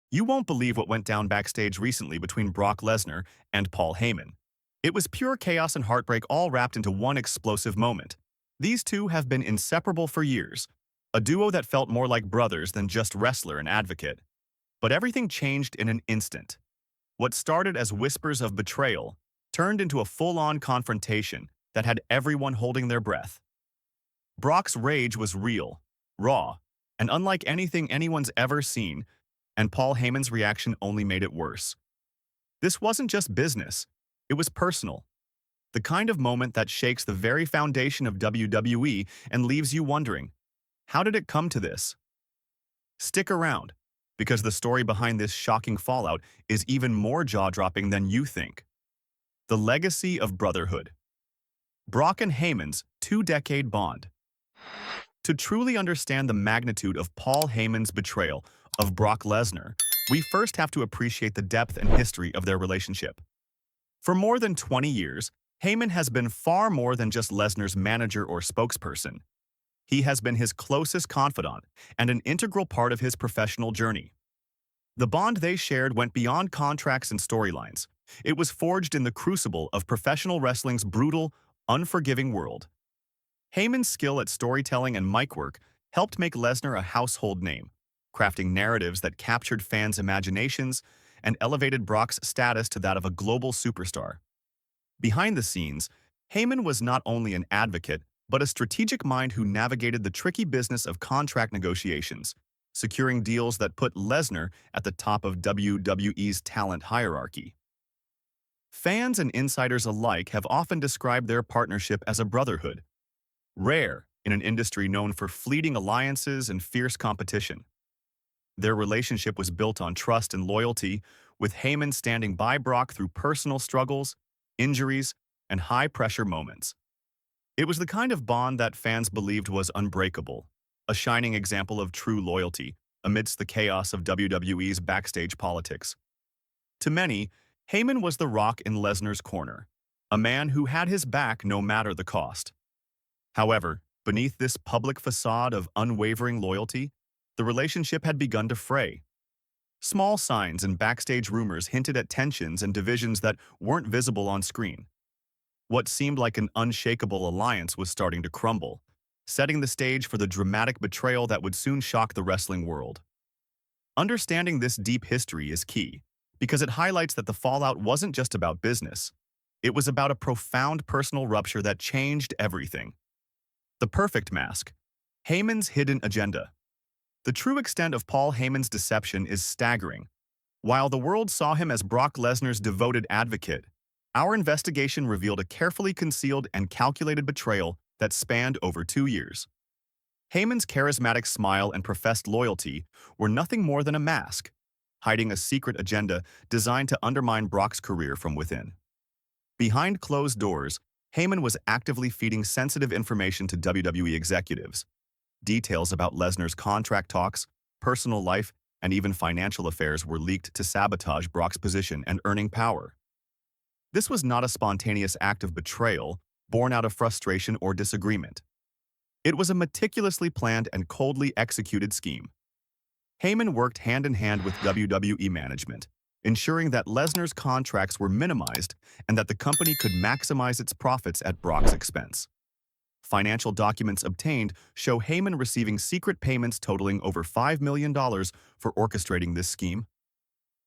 You won't believe what went down backstage recently between Brock Lesnar and Paul Heyman. It was pure chaos and heartbreak all wrapped into one explosive moment. These two have been inseparable for years, a duo that felt more like brothers than just wrestler and advocate. But everything changed in an instant. What started as whispers of betrayal turned into a full-on confrontation that had everyone holding their breath. Brock's rage was real, raw, and unlike anything anyone's ever seen, and Paul Heyman's reaction only made it worse. This wasn't just business, it was personal. The kind of moment that shakes the very foundation of WWE and leaves you wondering, how did it come to this? Stick around, because the story behind this shocking fallout is even more jaw-dropping than you think. The legacy of brotherhood. Brock and Heyman's two-decade bond. To truly understand the magnitude of Paul Heyman's betrayal of Brock Lesnar, we first have to appreciate the depth and history of their relationship. For more than 20 years, Heyman has been far more than just Lesnar's manager or spokesperson. He has been his closest confidant and an integral part of his professional journey. The bond they shared went beyond contracts and storylines. It was forged in the crucible of professional wrestling's brutal, unforgiving world. Heyman's skill at storytelling and mic work helped make Lesnar a household name, crafting narratives that captured fans' imaginations and elevated Brock's status to that of a global superstar. Behind the scenes, Heyman was not only an advocate, but a strategic mind who navigated the tricky business of contract negotiations, securing deals that put Lesnar at the top of WWE's talent hierarchy. Fans and insiders alike have often described their partnership as a brotherhood, rare in an industry known for fleeting alliances and fierce competition. Their relationship was built on trust and loyalty, with Heyman standing by Brock through personal struggles, injuries, and high-pressure moments. It was the kind of bond that fans believed was unbreakable, a shining example of true loyalty amidst the chaos of WWE's backstage politics. To many, Heyman was the rock in Lesnar's corner, a man who had his back no matter the cost. However, beneath this public facade of unwavering loyalty, the relationship had begun to fray. Small signs and backstage rumors hinted at tensions and divisions that weren't visible on screen. What seemed like an unshakable alliance was starting to crumble, setting the stage for the dramatic betrayal that would soon shock the wrestling world. Understanding this deep history is key, because it highlights that the fallout wasn't just about business. It was about a profound personal rupture that changed everything. The perfect mask. Heyman's hidden agenda. The true extent of Paul Heyman's deception is staggering. While the world saw him as Brock Lesnar's devoted advocate, our investigation revealed a carefully concealed and calculated betrayal that spanned over 2 years. Heyman's charismatic smile and professed loyalty were nothing more than a mask, hiding a secret agenda designed to undermine Brock's career from within. Behind closed doors, Heyman was actively feeding sensitive information to WWE executives. Details about Lesnar's contract talks, personal life, and even financial affairs were leaked to sabotage Brock's position and earning power. This was not a spontaneous act of betrayal, born out of frustration or disagreement. It was a meticulously planned and coldly executed scheme. Heyman worked hand-in-hand with WWE management, ensuring that Lesnar's contracts were minimized and that the company could maximize its profits at Brock's expense. Financial documents obtained show Heyman receiving secret payments totaling over $5 million for orchestrating this scheme.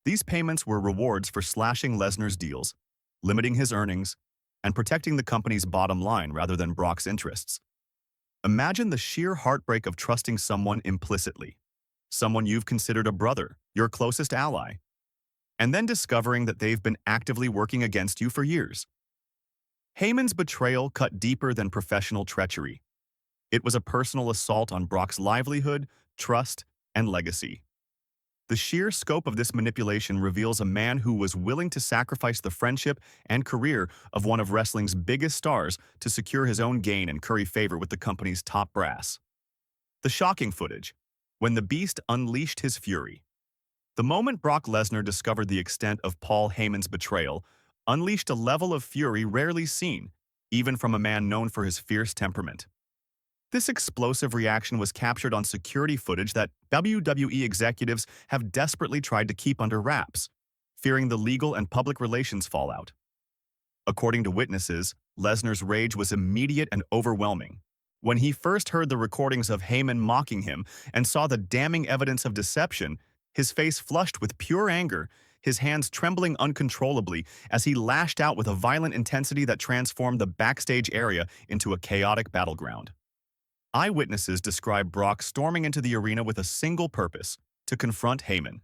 These payments were rewards for slashing Lesnar's deals, limiting his earnings, and protecting the company's bottom line rather than Brock's interests. Imagine the sheer heartbreak of trusting someone implicitly, someone you've considered a brother, your closest ally, and then discovering that they've been actively working against you for years. Heyman's betrayal cut deeper than professional treachery. It was a personal assault on Brock's livelihood, trust, and legacy. The sheer scope of this manipulation reveals a man who was willing to sacrifice the friendship and career of one of wrestling's biggest stars to secure his own gain and curry favor with the company's top brass. The shocking footage, when the Beast unleashed his fury. The moment Brock Lesnar discovered the extent of Paul Heyman's betrayal, unleashed a level of fury rarely seen, even from a man known for his fierce temperament. This explosive reaction was captured on security footage that WWE executives have desperately tried to keep under wraps, fearing the legal and public relations fallout. According to witnesses, Lesnar's rage was immediate and overwhelming. When he first heard the recordings of Heyman mocking him and saw the damning evidence of deception, his face flushed with pure anger, his hands trembling uncontrollably as he lashed out with a violent intensity that transformed the backstage area into a chaotic battleground. Eyewitnesses describe Brock storming into the arena with a single purpose: to confront Heyman.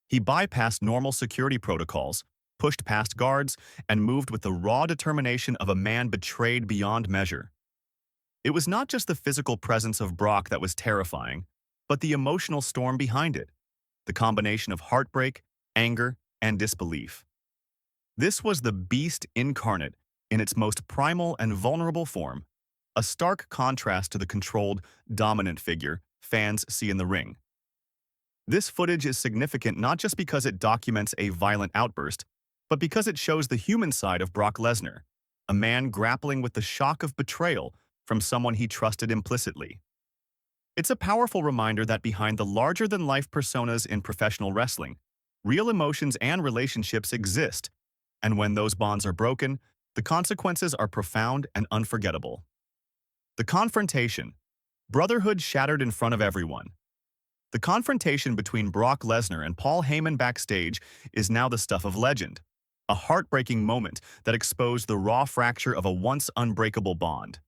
He bypassed normal security protocols, pushed past guards, and moved with the raw determination of a man betrayed beyond measure. It was not just the physical presence of Brock that was terrifying, but the emotional storm behind it, the combination of heartbreak, anger, and disbelief. This was the Beast Incarnate in its most primal and vulnerable form, a stark contrast to the controlled, dominant figure fans see in the ring. This footage is significant not just because it documents a violent outburst, but because it shows the human side of Brock Lesnar, a man grappling with the shock of betrayal from someone he trusted implicitly. It's a powerful reminder that behind the larger-than-life personas in professional wrestling, real emotions and relationships exist, and when those bonds are broken, the consequences are profound and unforgettable. The confrontation. Brotherhood shattered in front of everyone. The confrontation between Brock Lesnar and Paul Heyman backstage is now the stuff of legend, a heartbreaking moment that exposed the raw fracture of a once unbreakable bond.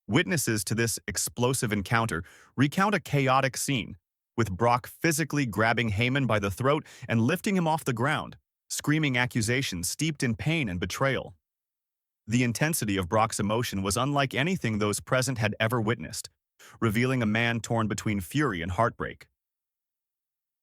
Witnesses to this explosive encounter recount a chaotic scene, with Brock physically grabbing Heyman by the throat and lifting him off the ground, screaming accusations steeped in pain and betrayal. The intensity of Brock's emotion was unlike anything those present had ever witnessed, revealing a man torn between fury and heartbreak.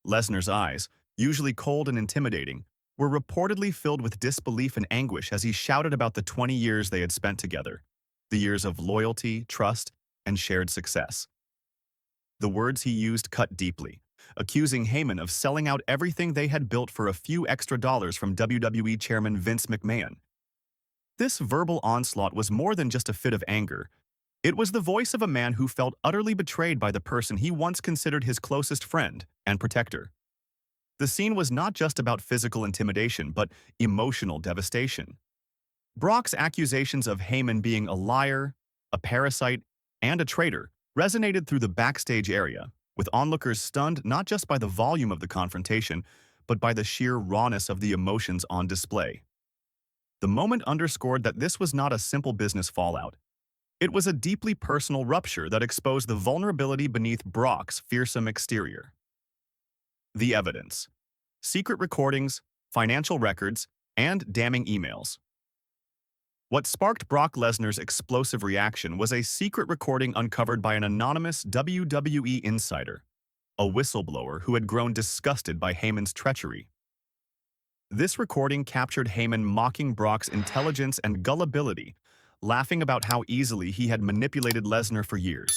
Lesnar's eyes, usually cold and intimidating, were reportedly filled with disbelief and anguish as he shouted about the 20 years they had spent together, the years of loyalty, trust, and shared success. The words he used cut deeply, accusing Heyman of selling out everything they had built for a few extra dollars from WWE Chairman Vince McMahon. This verbal onslaught was more than just a fit of anger. It was the voice of a man who felt utterly betrayed by the person he once considered his closest friend and protector. The scene was not just about physical intimidation, but emotional devastation. Brock's accusations of Heyman being a liar, a parasite, and a traitor resonated through the backstage area, with onlookers stunned not just by the volume of the confrontation, but by the sheer rawness of the emotions on display. The moment underscored that this was not a simple business fallout. It was a deeply personal rupture that exposed the vulnerability beneath Brock's fearsome exterior. The evidence: secret recordings, financial records, and damning emails. What sparked Brock Lesnar's explosive reaction was a secret recording uncovered by an anonymous WWE insider, a whistleblower who had grown disgusted by Heyman's treachery. This recording captured Heyman mocking Brock's intelligence and gullibility, laughing about how easily he had manipulated Lesnar for years.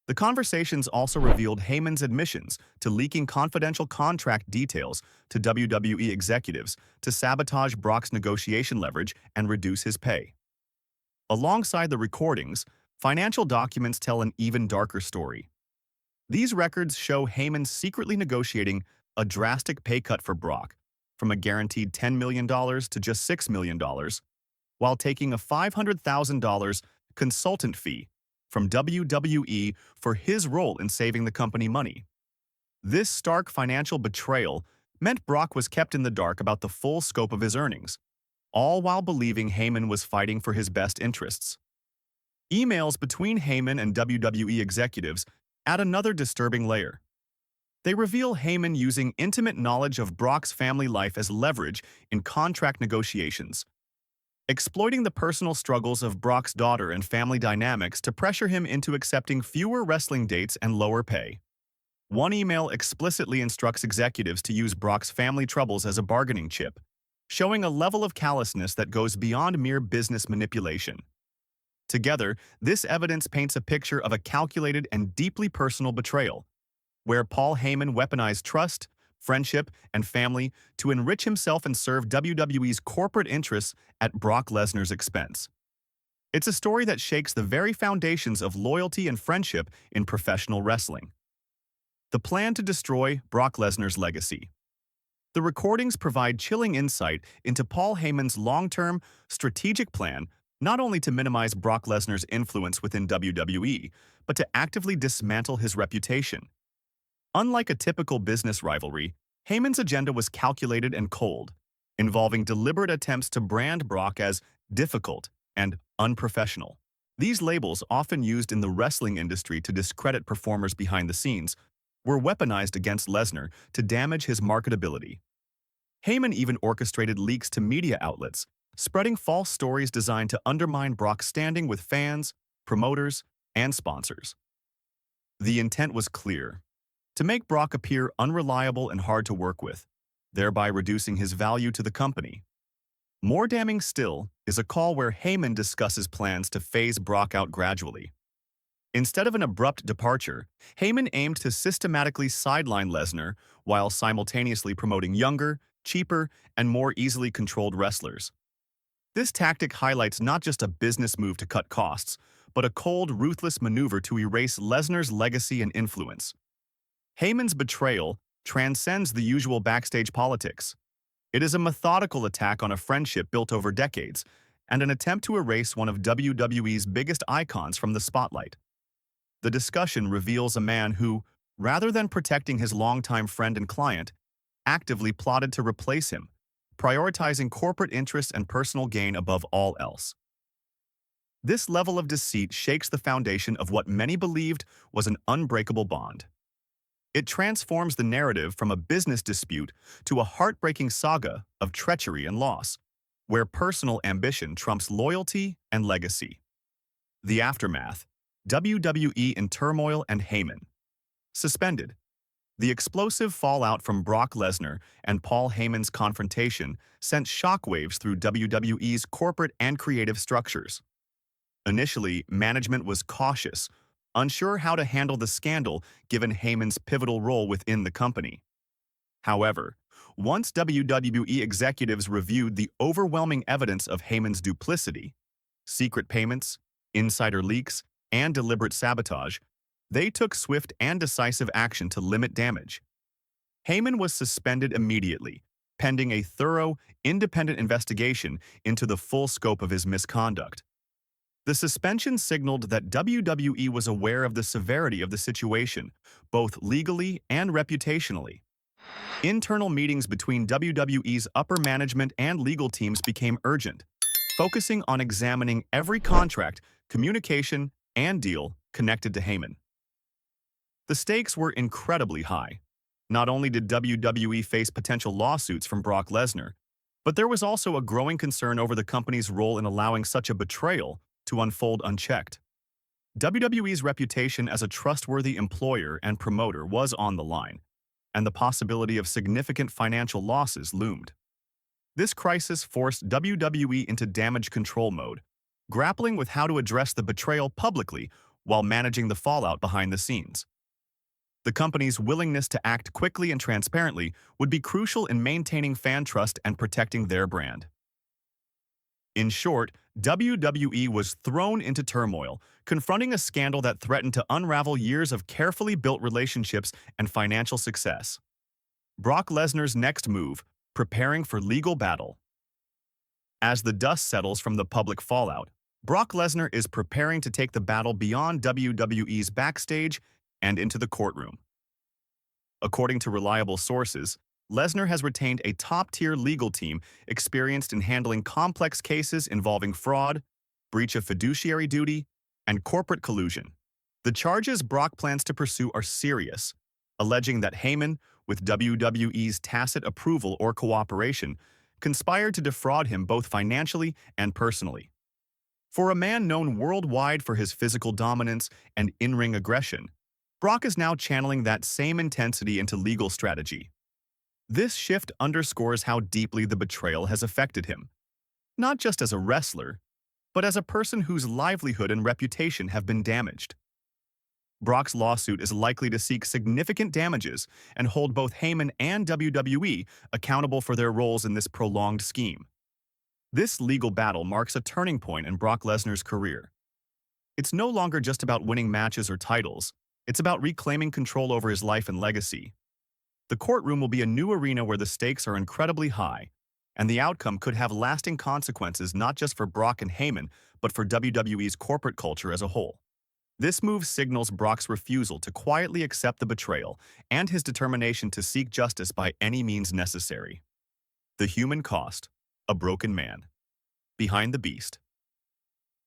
The conversations also revealed Heyman's admissions to leaking confidential contract details to WWE executives to sabotage Brock's negotiation leverage and reduce his pay. Alongside the recordings, financial documents tell an even darker story. These records show Heyman secretly negotiating a drastic pay cut for Brock, from a guaranteed $10 million to just $6 million, while taking a $500,000 consultant fee from WWE for his role in saving the company money. This stark financial betrayal meant Brock was kept in the dark about the full scope of his earnings, all while believing Heyman was fighting for his best interests. Emails between Heyman and WWE executives add another disturbing layer. They reveal Heyman using intimate knowledge of Brock's family life as leverage in contract negotiations, exploiting the personal struggles of Brock's daughter and family dynamics to pressure him into accepting fewer wrestling dates and lower pay. One email explicitly instructs executives to use Brock's family troubles as a bargaining chip, showing a level of callousness that goes beyond mere business manipulation. Together, this evidence paints a picture of a calculated and deeply personal betrayal, where Paul Heyman weaponized trust, friendship, and family to enrich himself and serve WWE's corporate interests at Brock Lesnar's expense. It's a story that shakes the very foundations of loyalty and friendship in professional wrestling. The plan to destroy Brock Lesnar's legacy. The recordings provide chilling insight into Paul Heyman's long-term, strategic plan not only to minimize Brock Lesnar's influence within WWE, but to actively dismantle his reputation. Unlike a typical business rivalry, Heyman's agenda was calculated and cold, involving deliberate attempts to brand Brock as difficult and unprofessional. These labels, often used in the wrestling industry to discredit performers behind the scenes, were weaponized against Lesnar to damage his marketability. Heyman even orchestrated leaks to media outlets, spreading false stories designed to undermine Brock's standing with fans, promoters, and sponsors. The intent was clear: to make Brock appear unreliable and hard to work with, thereby reducing his value to the company. More damning still is a call where Heyman discusses plans to phase Brock out gradually. Instead of an abrupt departure, Heyman aimed to systematically sideline Lesnar while simultaneously promoting younger, cheaper, and more easily controlled wrestlers. This tactic highlights not just a business move to cut costs, but a cold, ruthless maneuver to erase Lesnar's legacy and influence. Heyman's betrayal transcends the usual backstage politics. It is a methodical attack on a friendship built over decades, and an attempt to erase one of WWE's biggest icons from the spotlight. The discussion reveals a man who, rather than protecting his longtime friend and client, actively plotted to replace him, prioritizing corporate interests and personal gain above all else. This level of deceit shakes the foundation of what many believed was an unbreakable bond. It transforms the narrative from a business dispute to a heartbreaking saga of treachery and loss, where personal ambition trumps loyalty and legacy. The aftermath: WWE in turmoil and Heyman suspended. The explosive fallout from Brock Lesnar and Paul Heyman's confrontation sent shockwaves through WWE's corporate and creative structures. Initially, management was cautious, unsure how to handle the scandal given Heyman's pivotal role within the company. However, once WWE executives reviewed the overwhelming evidence of Heyman's duplicity, secret payments, insider leaks, and deliberate sabotage, they took swift and decisive action to limit damage. Heyman was suspended immediately, pending a thorough, independent investigation into the full scope of his misconduct. The suspension signaled that WWE was aware of the severity of the situation, both legally and reputationally. Internal meetings between WWE's upper management and legal teams became urgent, focusing on examining every contract, communication, and deal connected to Heyman. The stakes were incredibly high. Not only did WWE face potential lawsuits from Brock Lesnar, but there was also a growing concern over the company's role in allowing such a betrayal to unfold unchecked. WWE's reputation as a trustworthy employer and promoter was on the line, and the possibility of significant financial losses loomed. This crisis forced WWE into damage control mode, grappling with how to address the betrayal publicly while managing the fallout behind the scenes. The company's willingness to act quickly and transparently would be crucial in maintaining fan trust and protecting their brand. In short, WWE was thrown into turmoil, confronting a scandal that threatened to unravel years of carefully built relationships and financial success. Brock Lesnar's next move: preparing for legal battle. As the dust settles from the public fallout, Brock Lesnar is preparing to take the battle beyond WWE's backstage and into the courtroom. According to reliable sources, Lesnar has retained a top-tier legal team experienced in handling complex cases involving fraud, breach of fiduciary duty, and corporate collusion. The charges Brock plans to pursue are serious, alleging that Heyman, with WWE's tacit approval or cooperation, conspired to defraud him both financially and personally. For a man known worldwide for his physical dominance and in-ring aggression, Brock is now channeling that same intensity into legal strategy. This shift underscores how deeply the betrayal has affected him, not just as a wrestler, but as a person whose livelihood and reputation have been damaged. Brock's lawsuit is likely to seek significant damages and hold both Heyman and WWE accountable for their roles in this prolonged scheme. This legal battle marks a turning point in Brock Lesnar's career. It's no longer just about winning matches or titles, it's about reclaiming control over his life and legacy. The courtroom will be a new arena where the stakes are incredibly high, and the outcome could have lasting consequences not just for Brock and Heyman, but for WWE's corporate culture as a whole. This move signals Brock's refusal to quietly accept the betrayal and his determination to seek justice by any means necessary. The human cost, a broken man. Behind the Beast.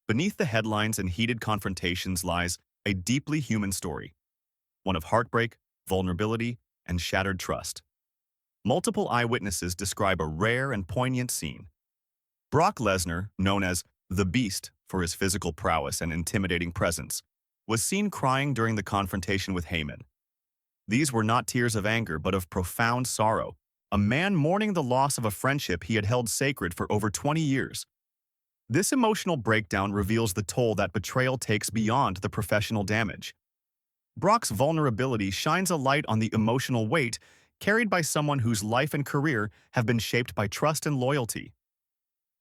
Beneath the headlines and heated confrontations lies a deeply human story, one of heartbreak, vulnerability, and shattered trust. Multiple eyewitnesses describe a rare and poignant scene. Brock Lesnar, known as the Beast for his physical prowess and intimidating presence, was seen crying during the confrontation with Heyman. These were not tears of anger but of profound sorrow, a man mourning the loss of a friendship he had held sacred for over 20 years. This emotional breakdown reveals the toll that betrayal takes beyond the professional damage. Brock's vulnerability shines a light on the emotional weight carried by someone whose life and career have been shaped by trust and loyalty.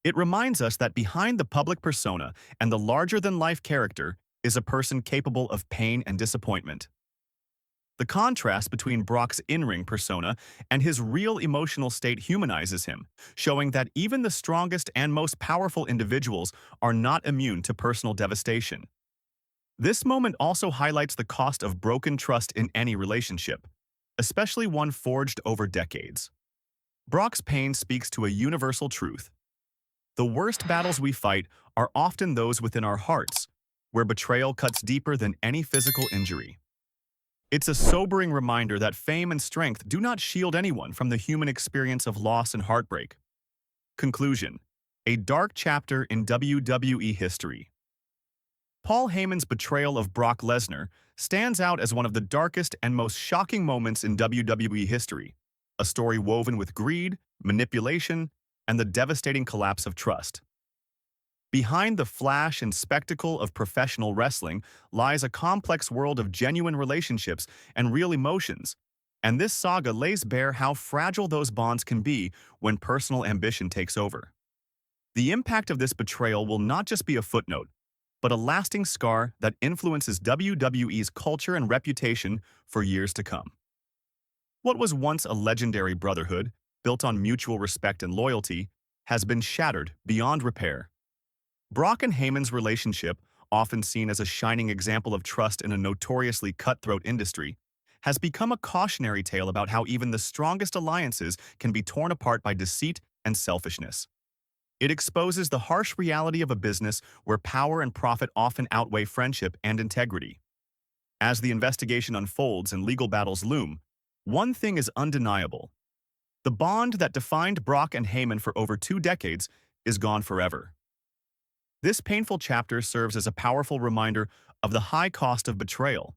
It reminds us that behind the public persona and the larger-than-life character is a person capable of pain and disappointment. The contrast between Brock's in-ring persona and his real emotional state humanizes him, showing that even the strongest and most powerful individuals are not immune to personal devastation. This moment also highlights the cost of broken trust in any relationship, especially one forged over decades. Brock's pain speaks to a universal truth. The worst battles we fight are often those within our hearts, where betrayal cuts deeper than any physical injury. It's a sobering reminder that fame and strength do not shield anyone from the human experience of loss and heartbreak. Conclusion: a dark chapter in WWE history. Paul Heyman's betrayal of Brock Lesnar stands out as one of the darkest and most shocking moments in WWE history, a story woven with greed, manipulation, and the devastating collapse of trust. Behind the flash and spectacle of professional wrestling lies a complex world of genuine relationships and real emotions, and this saga lays bare how fragile those bonds can be when personal ambition takes over. The impact of this betrayal will not just be a footnote, but a lasting scar that influences WWE's culture and reputation for years to come. What was once a legendary brotherhood, built on mutual respect and loyalty, has been shattered beyond repair. Brock and Heyman's relationship, often seen as a shining example of trust in a notoriously cutthroat industry, has become a cautionary tale about how even the strongest alliances can be torn apart by deceit and selfishness. It exposes the harsh reality of a business where power and profit often outweigh friendship and integrity. As the investigation unfolds and legal battles loom, one thing is undeniable. The bond that defined Brock and Heyman for over 2 decades is gone forever. This painful chapter serves as a powerful reminder of the high cost of betrayal,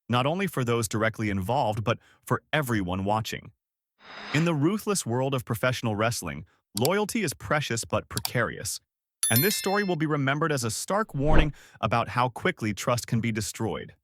not only for those directly involved, but for everyone watching. In the ruthless world of professional wrestling, loyalty is precious but precarious, and this story will be remembered as a stark warning about how quickly trust can be destroyed.